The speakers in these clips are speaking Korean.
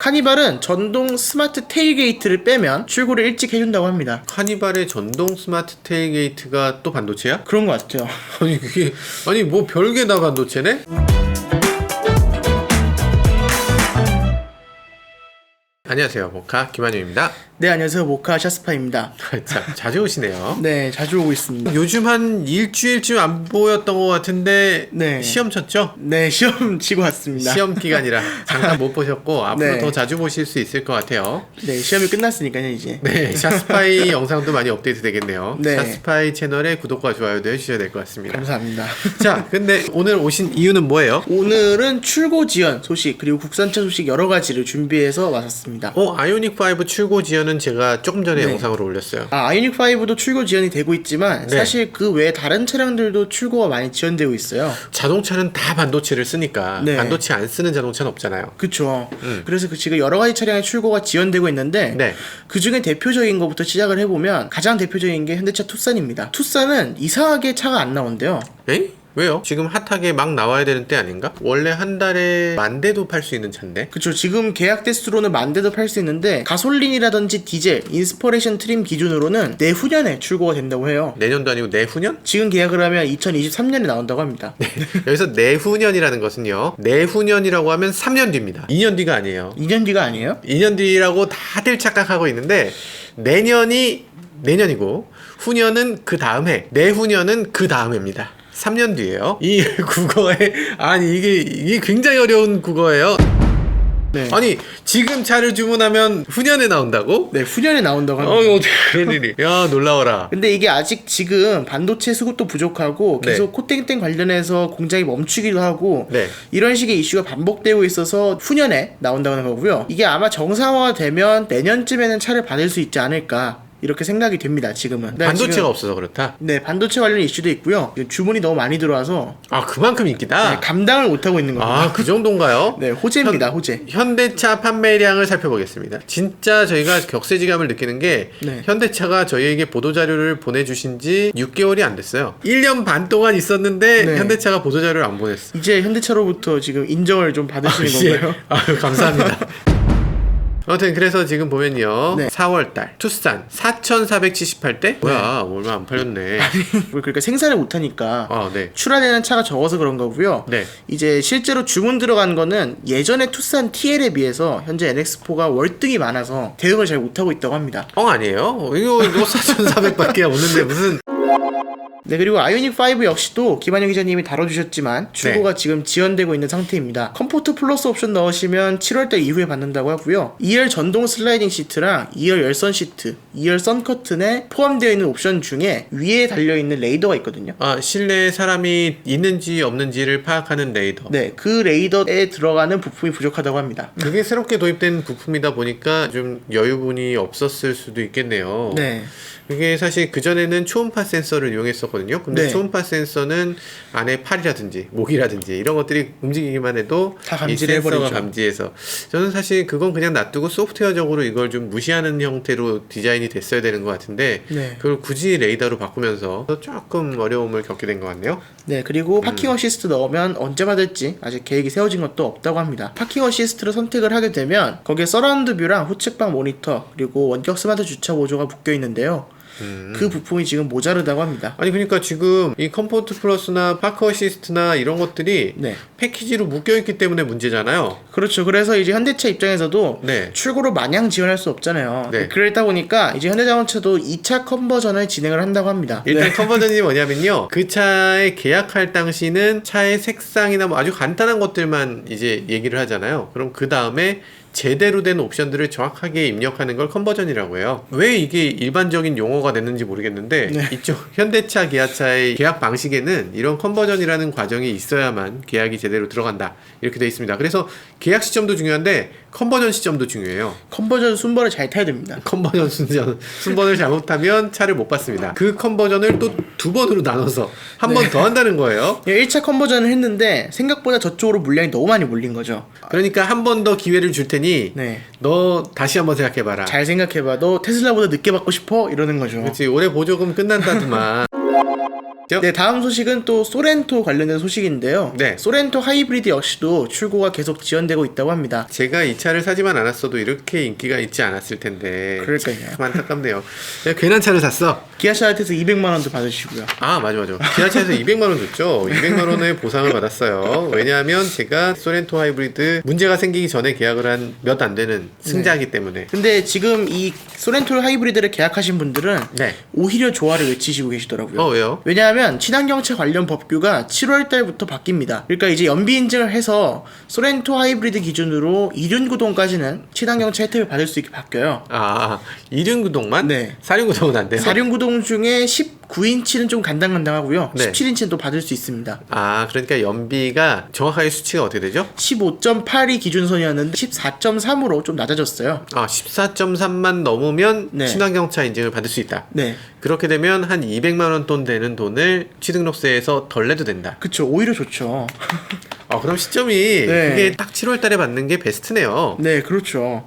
카니발은 전동 스마트 테일게이트를 빼면 출고를 일찍 해준다고 합니다. 카니발의 전동 스마트 테일게이트가 또 반도체야? 그런 것 같아요. 아니 그게 아니 뭐 별게 다 반도체네? 안녕하세요, 모카 김한용입니다. 네, 안녕하세요. 모카 샤스파입니다. 자, 자주 오시네요. 네, 자주 오고 있습니다. 요즘 한 일주일쯤 안 보였던 것 같은데 네. 시험 쳤죠? 네, 시험 치고 왔습니다. 시험 기간이라 잠깐 못 보셨고 앞으로 네. 더 자주 보실 수 있을 것 같아요. 네, 시험이 끝났으니까요, 이제. 네, 샤스파이 영상도 많이 업데이트 되겠네요. 네. 샤스파이 채널에 구독과 좋아요도 해주셔야 될 것 같습니다. 감사합니다. 자, 근데 오늘 오신 이유는 뭐예요? 오늘은 출고 지연 소식 그리고 국산차 소식 여러 가지를 준비해서 왔었습니다. 아이오닉 5 출고 지연은 제가 조금 전에 네. 영상으로 올렸어요. 아이오닉 5도 출고 지연이 되고 있지만 네. 사실 그 외에 다른 차량들도 출고가 많이 지연되고 있어요. 자동차는 다 반도체를 쓰니까 네. 반도체 안 쓰는 자동차는 없잖아요. 그쵸. 그래서 지금 여러 가지 차량의 출고가 지연되고 있는데 네. 그 중에 대표적인 것부터 시작을 해보면 가장 대표적인 게 현대차 투싼입니다. 투싼은 이상하게 차가 안 나온대요. 에이? 왜요? 지금 핫하게 막 나와야 되는 때 아닌가? 원래 한 달에 10,000대도 팔 수 있는 차인데? 그쵸. 지금 계약 대수로는 10,000대도 팔 수 있는데 가솔린이라든지 디젤, 인스퍼레이션 트림 기준으로는 내후년에 출고가 된다고 해요. 내년도 아니고 내후년? 지금 계약을 하면 2023년에 나온다고 합니다. 여기서 내후년이라는 것은요, 내후년이라고 하면 3년 뒤입니다. 2년 뒤가 아니에요. 2년 뒤가 아니에요? 2년 뒤라고 다들 착각하고 있는데, 내년이 내년이고 후년은 그 다음 해, 내후년은 그 다음 해입니다. 3년 뒤에요. 이 국어에 아니 이게 굉장히 어려운 국어예요. 네. 아니 지금 차를 주문하면 후년에 나온다고? 네, 후년에 나온다고 합니다. 어떻게 그런 일이? 야, 놀라워라. 근데 이게 아직 지금 반도체 수급도 부족하고 네. 계속 코땡땡 관련해서 공장이 멈추기도 하고 네. 이런 식의 이슈가 반복되고 있어서 후년에 나온다는 거고요. 이게 아마 정상화되면 내년쯤에는 차를 받을 수 있지 않을까 이렇게 생각이 됩니다. 지금은. 네, 반도체가 지금, 없어서 그렇다. 네, 반도체 관련 이슈도 있고요. 주문이 너무 많이 들어와서 아, 그만큼 인기다. 네, 감당을 못하고 있는 겁니다. 아, 그 정도인가요? 네, 호재입니다. 호재. 현대차 판매량을 살펴보겠습니다. 진짜 저희가 격세지감을 느끼는 게 네. 현대차가 저희에게 보도자료를 보내주신 지 6개월이 안 됐어요. 1년 반 동안 있었는데 네. 현대차가 보도자료를 안 보냈어. 이제 현대차로부터 지금 인정을 좀 받으시는 건가요? 아유, 감사합니다. 아무튼 그래서 지금 보면요, 네. 4월달 투싼 4,478대? 뭐야, 얼마 안 팔렸네. 그러니까 생산을 못하니까 아, 네. 출하되는 차가 적어서 그런 거고요. 네. 이제 실제로 주문 들어간 거는 예전에 투싼 TL에 비해서 현재 NX4가 월등히 많아서 대응을 잘 못하고 있다고 합니다. 아니에요? 이거 4,400밖에 없는데 무슨. 네, 그리고 아이오닉 5 역시도 김한영 기자님이 다뤄주셨지만 출고가 지금 지연되고 있는 상태입니다. 컴포트 플러스 옵션 넣으시면 7월달 이후에 받는다고 하고요. 2열 전동 슬라이딩 시트랑 2열 열선 시트, 2열 선 커튼에 포함되어 있는 옵션 중에 위에 달려있는 레이더가 있거든요. 아, 실내에 사람이 있는지 없는지를 파악하는 레이더. 네, 그 레이더에 들어가는 부품이 부족하다고 합니다. 그게 새롭게 도입된 부품이다 보니까 좀 여유분이 없었을 수도 있겠네요. 네. 그게 사실 그전에는 초음파 센서를 이용했었거든요. 근데 네. 초음파 센서는 안에 팔이라든지 목이라든지 이런 것들이 움직이기만 해도 다 이 감지를 센서가 해버리죠. 감지해서, 저는 사실 그건 그냥 놔두고 소프트웨어적으로 이걸 좀 무시하는 형태로 디자인이 됐어야 되는 것 같은데, 네. 그걸 굳이 레이더로 바꾸면서 조금 어려움을 겪게 된 것 같네요. 네, 그리고 파킹 어시스트 넣으면 언제 받을지 아직 계획이 세워진 것도 없다고 합니다. 파킹 어시스트를 선택을 하게 되면 거기에 서라운드 뷰랑 후측방 모니터 그리고 원격 스마트 주차 보조가 묶여 있는데요. 그 부품이 지금 모자르다고 합니다. 아니 그러니까 지금 이 컴포트 플러스나 파크 어시스트나 이런 것들이 네. 패키지로 묶여있기 때문에 문제잖아요. 그렇죠. 그래서 이제 현대차 입장에서도 네. 출고로 마냥 지원할 수 없잖아요. 네. 그러다 보니까 이제 현대자동차도 2차 컨버전을 진행을 한다고 합니다. 일단 컨버전이 뭐냐면요, 그 차에 계약할 당시는 차의 색상이나 뭐 아주 간단한 것들만 이제 얘기를 하잖아요. 그럼 그 다음에 제대로 된 옵션들을 정확하게 입력하는 걸 컨버전이라고 해요. 왜 이게 일반적인 용어가 됐는지 모르겠는데, 네. 이쪽 현대차, 기아차의 계약 방식에는 이런 컨버전이라는 과정이 있어야만 계약이 제대로 들어간다, 이렇게 돼 있습니다. 그래서 계약 시점도 중요한데 컨버전 시점도 중요해요. 컨버전 순번을 잘 타야 됩니다. 컨버전 순번을 잘못하면 차를 못 받습니다. 그 컨버전을 또 두 번으로 나눠서 한 번 더 한다는 거예요. 1차 컨버전을 했는데 생각보다 저쪽으로 물량이 너무 많이 몰린 거죠. 그러니까 한 번 더 기회를 줄 테니 네. 너 다시 한번 생각해봐라. 잘 생각해봐. 너 테슬라보다 늦게 받고 싶어? 이러는 거죠. 그렇지, 올해 보조금 끝난다더만. 네, 다음 소식은 또 소렌토 관련된 소식인데요. 네. 소렌토 하이브리드 역시도 출고가 계속 지연되고 있다고 합니다. 제가 이 차를 사지만 않았어도 이렇게 인기가 있지 않았을 텐데. 그러니까요. 참 안타깝네요. 내가 괜한 차를 샀어. 기아 샤이트에서 200만 원도 받으시고요. 아, 맞아. 기아차에서 200만 원 줬죠. 200만 원의 보상을 받았어요. 왜냐하면 제가 소렌토 하이브리드 문제가 생기기 전에 계약을 한 몇 안 되는 승자이기 때문에. 근데 지금 이 소렌토 하이브리드를 계약하신 분들은 네. 오히려 조화를 외치시고 계시더라고요. 왜요? 왜냐하면 친환경차 관련 법규가 7월 달부터 바뀝니다. 그러니까 이제 연비 인증을 해서 소렌토 하이브리드 기준으로 이륜구동까지는 친환경차 혜택을 받을 수 있게 바뀌어요. 아, 이륜구동만? 네. 사륜구동은 안 돼요? 사륜구동 중에 19인치는 좀 간당간당하고요. 네. 17인치는 또 받을 수 있습니다. 아, 그러니까 연비가 정확하게 수치가 어떻게 되죠? 15.8이 기준선이었는데 14.3으로 좀 낮아졌어요. 아, 14.3만 넘으면 네. 친환경차 인증을 받을 수 있다. 네. 그렇게 되면 한 200만 원 돈 되는 돈을 취등록세에서 덜 내도 된다. 그쵸. 오히려 좋죠. 그럼 시점이 네. 그게 딱 7월 달에 받는 게 베스트네요. 네, 그렇죠.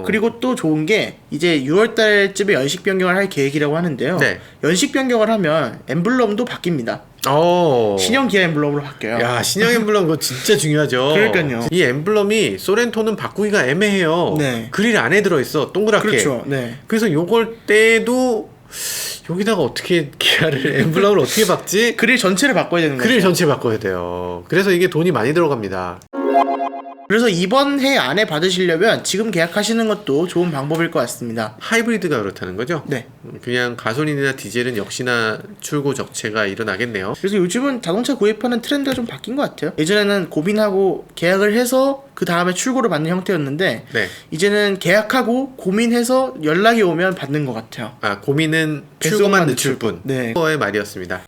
그리고 또 좋은 게 이제 6월 달쯤에 연식 변경을 할 계획이라고 하는데요. 네. 연식 변경을 하면 엠블럼도 바뀝니다. 신형 기아 엠블럼으로 바뀌어요. 야, 신형 엠블럼 그거 진짜 중요하죠. 그러니까요. 이 엠블럼이 소렌토는 바꾸기가 애매해요. 네. 그릴 안에 들어있어. 동그랗게. 그렇죠. 네. 그래서 요걸 떼도 여기다가 어떻게 기아를 엠블럼을 어떻게 박지? 그릴 전체를 바꿔야 되는 거죠. 그릴 전체 바꿔야 돼요. 그래서 이게 돈이 많이 들어갑니다. 그래서 이번 해 안에 받으시려면 지금 계약하시는 것도 좋은 방법일 것 같습니다. 하이브리드가 그렇다는 거죠? 네. 그냥 가솔린이나 디젤은 역시나 출고 적체가 일어나겠네요. 그래서 요즘은 자동차 구입하는 트렌드가 좀 바뀐 것 같아요. 예전에는 고민하고 계약을 해서 그 다음에 출고를 받는 형태였는데 네. 이제는 계약하고 고민해서 연락이 오면 받는 것 같아요. 아, 고민은 배송만 출고만 늦출 늦출 뿐. 네. 그거의 말이었습니다.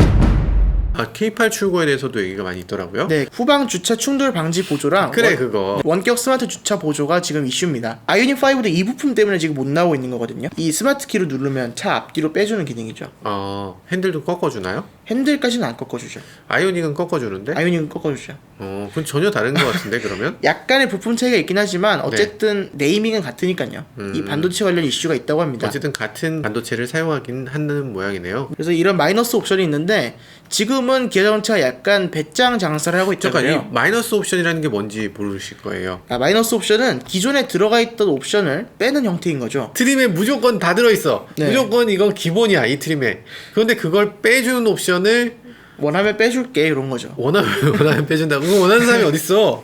K8 출고에 대해서도 얘기가 많이 있더라고요. 네, 후방 주차 충돌 방지 보조랑 그래, 그거. 원격 스마트 주차 보조가 지금 이슈입니다. 아이오닉 5도 이 부품 때문에 지금 못 나오고 있는 거거든요. 이 스마트 키로 누르면 차 앞뒤로 빼주는 기능이죠. 핸들도 꺾어주나요? 핸들까지는 안 꺾어주죠. 아이오닉은 꺾어주는데? 아이오닉은 꺾어주죠. 그건 전혀 다른 것 같은데, 그러면? 약간의 부품 차이가 있긴 하지만 어쨌든 네이밍은 같으니까요. 이 반도체 관련 이슈가 있다고 합니다. 어쨌든 같은 반도체를 사용하긴 하는 모양이네요. 그래서 이런 마이너스 옵션이 있는데 지금은 기아 자동차가 약간 배짱 장사를 하고 있잖아요. 잠깐, 이 마이너스 옵션이라는 게 뭔지 모르실 거예요. 마이너스 옵션은 기존에 들어가 있던 옵션을 빼는 형태인 거죠. 트림에 무조건 다 들어있어. 네. 무조건 이건 기본이야, 이 트림에. 그런데 그걸 빼주는 옵션을 원하면 빼줄게 이런 거죠. 원하면 빼준다고? 그거 원하는 사람이 어딨어?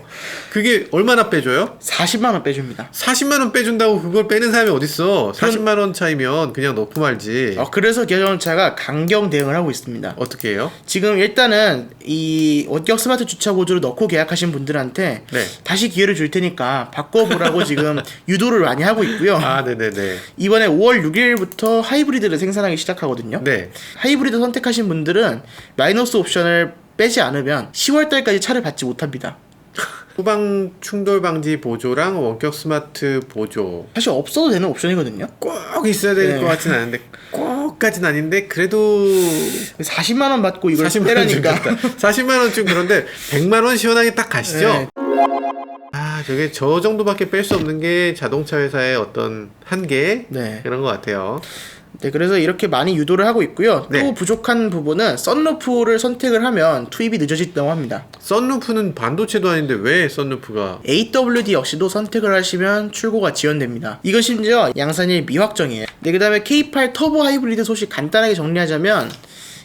그게 얼마나 빼줘요? 40만 원 빼줍니다. 40만 원 빼준다고 그걸 빼는 사람이 어딨어? 40만 원 차이면 그냥 넣고 말지. 그래서 기아 자동차가 강경 대응을 하고 있습니다. 어떻게 해요? 지금 일단은 이 원격 스마트 주차 보조를 넣고 계약하신 분들한테 네. 다시 기회를 줄 테니까 바꿔보라고 지금 유도를 많이 하고 있고요. 네네네. 이번에 5월 6일부터 하이브리드를 생산하기 시작하거든요. 네. 하이브리드 선택하신 분들은 마이너스 옵션을 빼지 않으면 10월 달까지 차를 받지 못합니다. 후방 충돌 방지 보조랑 원격 스마트 보조 사실 없어도 되는 옵션이거든요. 꼭 있어야 될 네. 것 같진 않은데 꼭까진 아닌데 그래도 40만 원 받고 이걸 40만 원 빼라니까. 40만 원 좀 그런데 100만 원 시원하게 딱 가시죠. 네. 저게 저 정도밖에 뺄 수 없는 게 자동차 회사의 어떤 한계 네. 그런 것 같아요. 네, 그래서 이렇게 많이 유도를 하고 있고요. 네. 또 부족한 부분은 썬루프를 선택을 하면 투입이 늦어진다고 합니다. 썬루프는 반도체도 아닌데 왜 썬루프가 AWD 역시도 선택을 하시면 출고가 지연됩니다. 이건 심지어 양산일 미확정이에요. 네, 그 다음에 K8 터보 하이브리드 소식 간단하게 정리하자면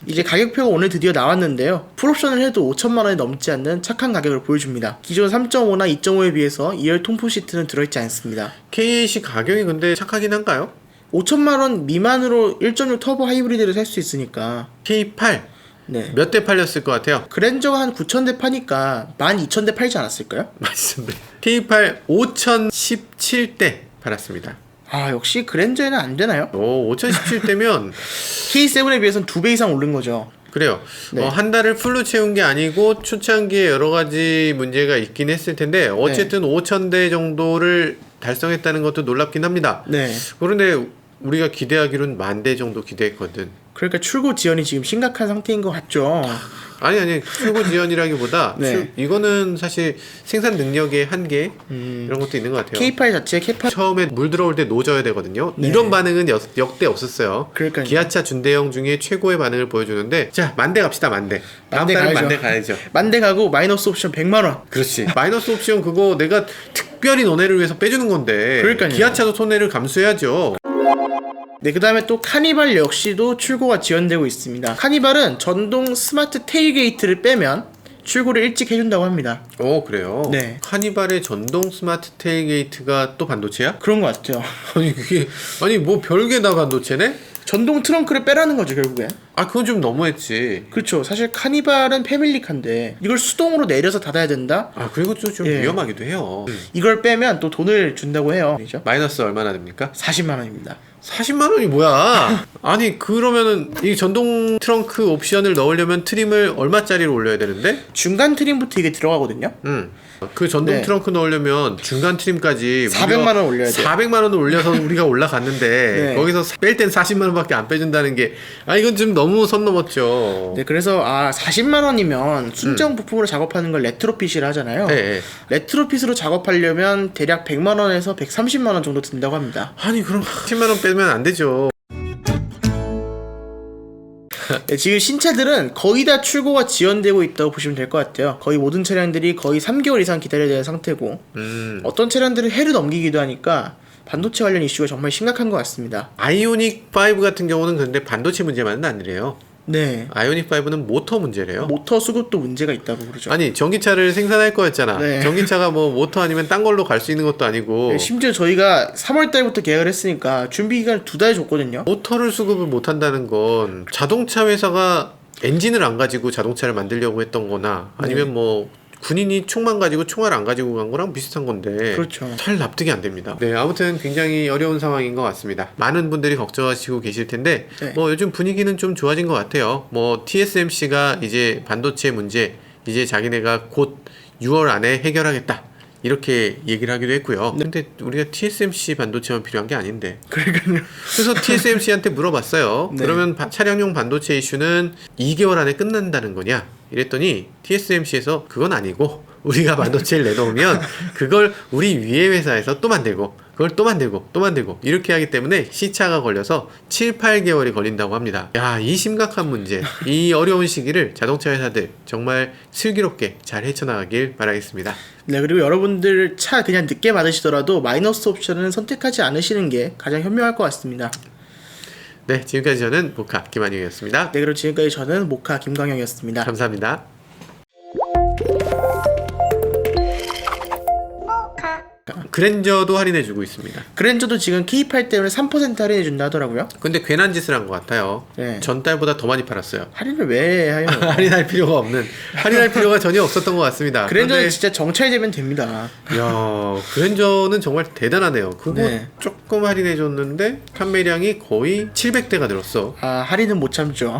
이제 가격표가 오늘 드디어 나왔는데요. 풀옵션을 해도 5천만 원이 넘지 않는 착한 가격을 보여줍니다. 기존 3.5나 2.5에 비해서 2열 통풍 시트는 들어있지 않습니다. K8이 가격이 근데 착하긴 한가요? 5천만 원 미만으로 1.6 터보 하이브리드를 살 수 있으니까. K8 네. 몇 대 팔렸을 것 같아요? 그랜저가 한 9,000대 파니까 12,000대 팔지 않았을까요? 맞습니다. K8 5017대 팔았습니다. 역시 그랜저에는 안 되나요? 5017대면 K7에 비해서는 2배 이상 오른 거죠. 그래요. 네. 한 달을 풀로 채운 게 아니고 초창기에 여러 가지 문제가 있긴 했을 텐데 어쨌든 5,000대 정도를 달성했다는 것도 놀랍긴 합니다. 네. 그런데 우리가 기대하기로는 10,000대 정도 기대했거든. 그러니까 출고 지연이 지금 심각한 상태인 것 같죠. 아니 출고 지연이라기보다 네. 이거는 사실 생산 능력의 한계 이런 것도 있는 것 같아요. K8 자체 캐파 처음에 물 들어올 때 노져야 되거든요. 네. 이런 반응은 역대 없었어요. 그러니까요. 기아차 준대형 중에 최고의 반응을 보여주는데 자 만대 갑시다 만대. 다음 만대 달은 가야죠. 만대 가야죠. 만대 가고 마이너스 옵션 100만 원. 그렇지. 마이너스 옵션 그거 내가 특별히 너네를 위해서 빼주는 건데. 그러니까요. 기아차도 손해를 감수해야죠. 네, 그 다음에 또 카니발 역시도 출고가 지연되고 있습니다. 카니발은 전동 스마트 테일게이트를 빼면 출고를 일찍 해준다고 합니다. 오 그래요. 네. 카니발의 전동 스마트 테일게이트가 또 반도체야? 그런 것 같아요. 아니 그게 아니 뭐 별게 다 반도체네? 전동 트렁크를 빼라는 거죠, 결국엔. 아 그건 좀 너무했지. 그렇죠. 사실 카니발은 패밀리카인데 이걸 수동으로 내려서 닫아야 된다? 아 그리고 좀 예. 위험하기도 해요. 이걸 빼면 또 돈을 준다고 해요. 그죠? 마이너스 얼마나 됩니까? 40만 원입니다. 40만 원이 뭐야? 아니 그러면은 이 전동 트렁크 옵션을 넣으려면 트림을 얼마짜리로 올려야 되는데? 중간 트림부터 이게 들어가거든요. 그 전동 네. 트렁크 넣으려면 중간 트림까지 400만 원 올려야 돼요. 400만 원을 올려서 우리가 올라갔는데 네. 거기서 뺄 땐 40만 원밖에 안 빼준다는 게 이건 좀 너무 선 넘었죠. 네, 그래서 40만 원이면 순정 부품으로 작업하는 걸 레트로핏이라 하잖아요. 네. 레트로핏으로 작업하려면 대략 100만 원에서 130만 원 정도 든다고 합니다. 아니 그럼 10만 원 빼면 안 되죠. 네, 지금 신차들은 거의 다 출고가 지연되고 있다고 보시면 될 것 같아요. 거의 모든 차량들이 거의 3개월 이상 기다려야 되는 상태고 어떤 차량들은 해를 넘기기도 하니까 반도체 관련 이슈가 정말 심각한 것 같습니다. 아이오닉 5 같은 경우는 근데 반도체 문제만은 아니래요. 네, 아이오닉 5는 모터 문제래요. 모터 수급도 문제가 있다고 그러죠. 아니 전기차를 생산할 거였잖아. 네. 전기차가 뭐 모터 아니면 딴 걸로 갈 수 있는 것도 아니고 네, 심지어 저희가 3월 달부터 계약을 했으니까 준비 기간을 2달 줬거든요. 모터를 수급을 못 한다는 건 자동차 회사가 엔진을 안 가지고 자동차를 만들려고 했던 거나 아니면 네. 뭐 군인이 총만 가지고 총알 안 가지고 간 거랑 비슷한 건데 그렇죠. 잘 납득이 안 됩니다. 네, 아무튼 굉장히 어려운 상황인 것 같습니다. 많은 분들이 걱정하시고 계실 텐데 네. 뭐 요즘 분위기는 좀 좋아진 것 같아요. 뭐 TSMC가 이제 반도체 문제 이제 자기네가 곧 6월 안에 해결하겠다. 이렇게 얘기를 하기도 했고요. 근데 우리가 TSMC 반도체만 필요한 게 아닌데. 그러니까요. 그래서 TSMC한테 물어봤어요. 네. 그러면 차량용 반도체 이슈는 2개월 안에 끝난다는 거냐? 이랬더니 TSMC에서 그건 아니고 우리가 반도체를 내놓으면 그걸 우리 위에 회사에서 또 만들고 그걸 또 만들고 또 만들고 이렇게 하기 때문에 시차가 걸려서 7, 8개월이 걸린다고 합니다. 야, 이 심각한 문제, 이 어려운 시기를 자동차 회사들 정말 슬기롭게 잘 헤쳐나가길 바라겠습니다. 네, 그리고 여러분들 차 그냥 늦게 받으시더라도 마이너스 옵션은 선택하지 않으시는 게 가장 현명할 것 같습니다. 네, 지금까지 저는 모카 김한영이었습니다. 네, 그리고 지금까지 저는 모카 김광영이었습니다. 감사합니다. 그랜저도 할인해주고 있습니다. 그랜저도 지금 K8 때문에 3% 할인해준다 하더라고요. 근데 괜한 짓을 한 것 같아요. 네. 전달보다 더 많이 팔았어요. 할인을 왜 해요? 할인할 필요가 없는, 할인할 필요가 전혀 없었던 것 같습니다. 그랜저는 진짜 정찰되면 됩니다. 야, 그랜저는 정말 대단하네요. 그거 네. 조금 할인해줬는데 판매량이 거의 700대가 늘었어. 할인은 못 참죠.